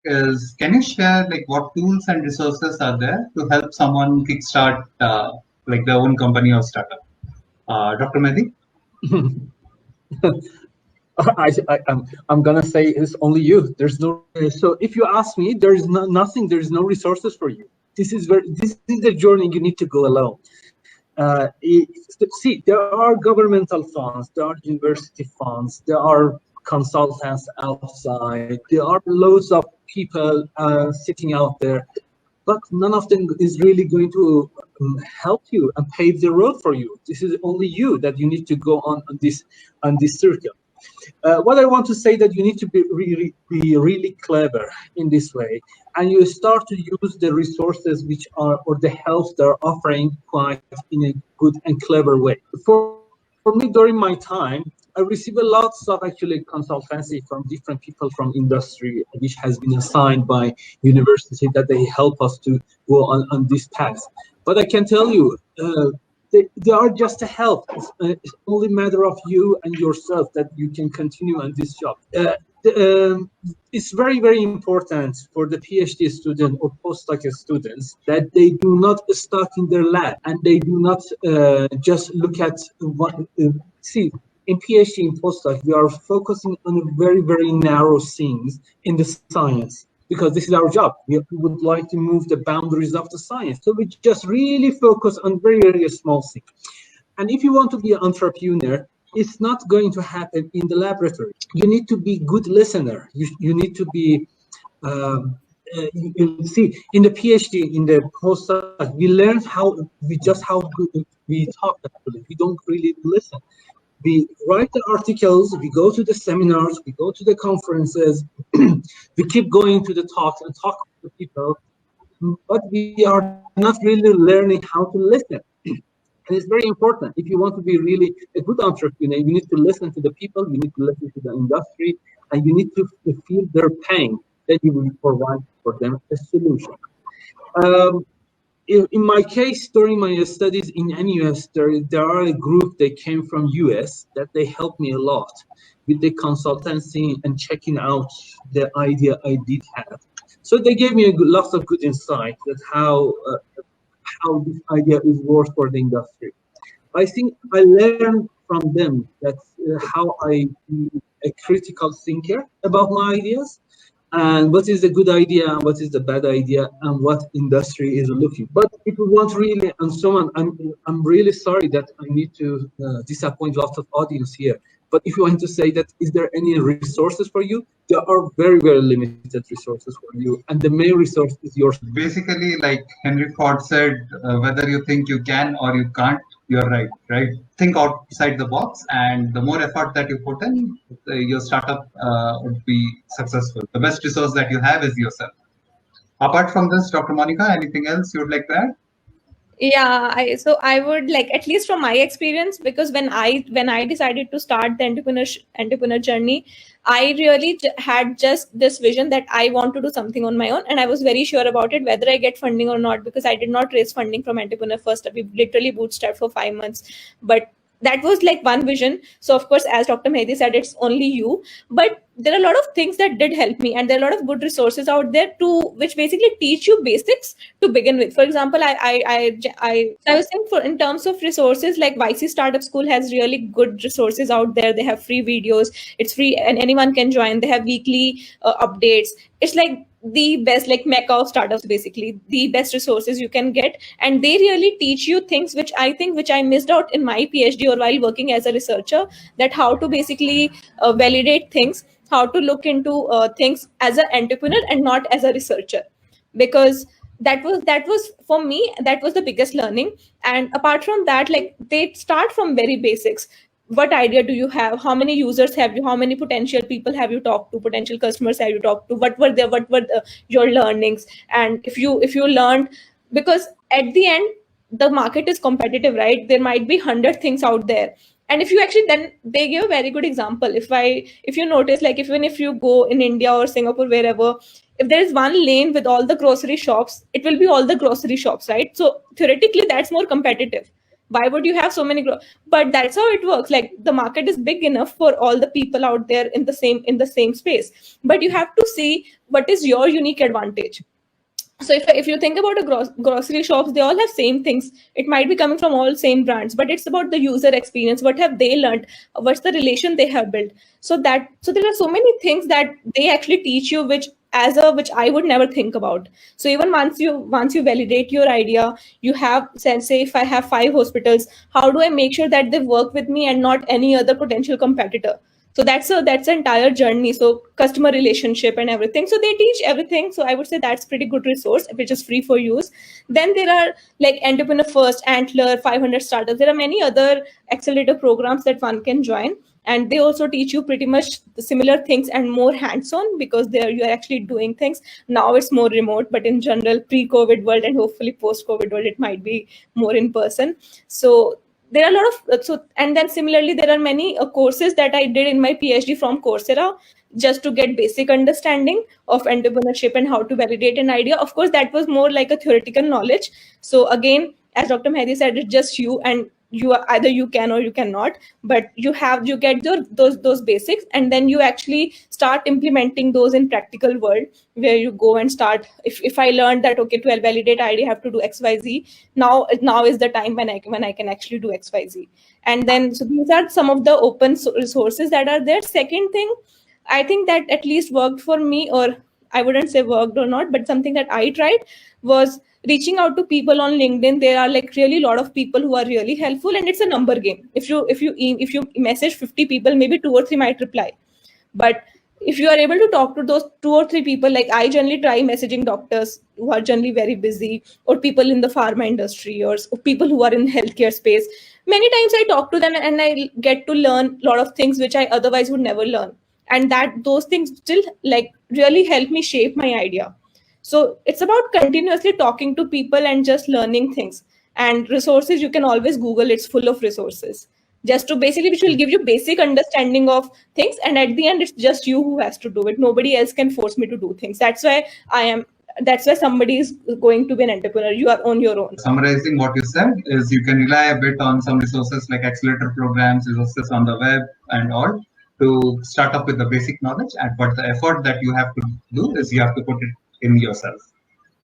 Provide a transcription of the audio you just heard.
is, can you share like what tools and resources are there to help someone kickstart like their own company or startup? Dr. Mehdi? I'm gonna say it's only you. There's no. So if you ask me, there is nothing. There is no resources for you. This is the journey you need to go alone. See, there are governmental funds, there are university funds, there are consultants outside, there are loads of people sitting out there, but none of them is really going to help you and pave the road for you. This is only you that you need to go on this circle. What I want to say that you need to be really clever in this way, and you start to use the resources which are, or the help they're offering quite in a good and clever way. For me, during my time, I received lots of actually consultancy from different people from industry, which has been assigned by university that they help us to go on this path. But I can tell you, they are just a help. It's only a matter of you and yourself that you can continue on this job. It's very important for the PhD student or postdoc students that they do not stuck in their lab and they do not just look at what. See, in PhD and postdoc, we are focusing on very narrow things in the science, because this is our job. We would like to move the boundaries of the science. So we just really focus on very small things. And if you want to be an entrepreneur, it's not going to happen in the laboratory. You need to be good listener. You need to be, you see, in the PhD, in the postdoc, we learn how good we talk actually. We don't really listen. We write the articles, we go to the seminars, we go to the conferences, we keep going to the talks and talk to people, but we are not really learning how to listen. And it's very important. If you want to be really a good entrepreneur, you need to listen to the people, you need to listen to the industry, and you need to feel their pain, that you will provide for them a solution. In my case, during my studies in NUS, there are a group that came from US that they helped me a lot with the consultancy and checking out the idea I did have. So they gave me lots of good insight that how this idea is worth for the industry. I think I learned from them that how I be a critical thinker about my ideas, and what is the good idea and what is the bad idea and what industry is looking. But if you want really, and someone, I'm really sorry that I need to disappoint lots of audience here. But if you want to say that, is there any resources for you? There are very limited resources for you, and the main resource is yours. Basically, like Henry Ford said, whether you think you can or you can't, you're right? Think outside the box, and the more effort that you put in, your startup would be successful. The best resource that you have is yourself. Apart from this, Dr. Monica, anything else you would like to add? Yeah, so I would like, at least from my experience, because when I decided to start the entrepreneur journey, I really had just this vision that I want to do something on my own, and I was very sure about it, whether I get funding or not, because I did not raise funding from Entrepreneur First. We literally bootstrapped for 5 months, but that was like one vision. So of course, as Dr. Mehdi said, it's only you, but there are a lot of things that did help me, and there are a lot of good resources out there which basically teach you basics to begin with. For example, I was saying, for in terms of resources, like YC Startup School has really good resources out there. They have free videos, it's free and anyone can join. They have weekly updates. It's like the best, like mecca of startups, basically the best resources you can get, and they really teach you things which I missed out in my PhD or while working as a researcher, that how to basically validate things, how to look into things as an entrepreneur and not as a researcher, because that was for me, that was the biggest learning. And apart from that, like they start from very basics. What idea do you have? How many users have you? How many potential people have you talked to? Potential customers have you talked to? What were your learnings? And if you learned, because at the end the market is competitive, right? There might be 100 things out there, and if you actually, then they give a very good example. If you notice, like even if you go in India or Singapore, wherever, if there is one lane with all the grocery shops, it will be all the grocery shops, right? So theoretically that's more competitive. Why would you have so many but that's how it works. Like the market is big enough for all the people out there in the same space, but you have to see what is your unique advantage. So if you think about a grocery shops, they all have same things. It might be coming from all same brands, but it's about the user experience. What have they learned? What's the relation they have built? So there are so many things that they actually teach you, which I would never think about. So even once you validate your idea, you have, say if I have 5 hospitals, how do I make sure that they work with me and not any other potential competitor? So that's an entire journey. So customer relationship and everything, so they teach everything. So I would say that's pretty good resource which is free for use. Then there are like Entrepreneur First, Antler, 500 Startups. There are many other accelerator programs that one can join, and they also teach you pretty much the similar things and more hands-on, because there you are actually doing things. Now it's more remote, but in general, pre-COVID world and hopefully post-COVID world, it might be more in person. So there are a lot of and then similarly there are many courses that I did in my PhD from Coursera, just to get basic understanding of entrepreneurship and how to validate an idea. Of course, that was more like a theoretical knowledge. So again, as Dr. Mehdi said, it's just you, and you are either you can or you cannot, but you get those basics, and then you actually start implementing those in practical world, where you go and start. If I learned that, okay, to validate idea, I have to do XYZ. Now is the time when I can actually do XYZ. And then, so these are some of the open resources that are there. Second thing, I think that at least worked for me, or I wouldn't say worked or not, but something that I tried was reaching out to people on LinkedIn. There are like really a lot of people who are really helpful, and it's a number game. If you message 50 people, maybe 2 or 3 might reply. But if you are able to talk to those 2 or 3 people, like I generally try messaging doctors who are generally very busy, or people in the pharma industry, or people who are in healthcare space. Many times I talk to them and I get to learn a lot of things which I otherwise would never learn. And those things still like really help me shape my idea. So it's about continuously talking to people and just learning things. And resources, you can always Google, it's full of resources. Just to basically, which will give you basic understanding of things. And at the end, it's just you who has to do it. Nobody else can force me to do things. That's why somebody is going to be an entrepreneur. You are on your own. Summarizing what you said is, you can rely a bit on some resources like accelerator programs, resources on the web and all, to start up with the basic knowledge. But the effort that you have to do is you have to put it in yourself.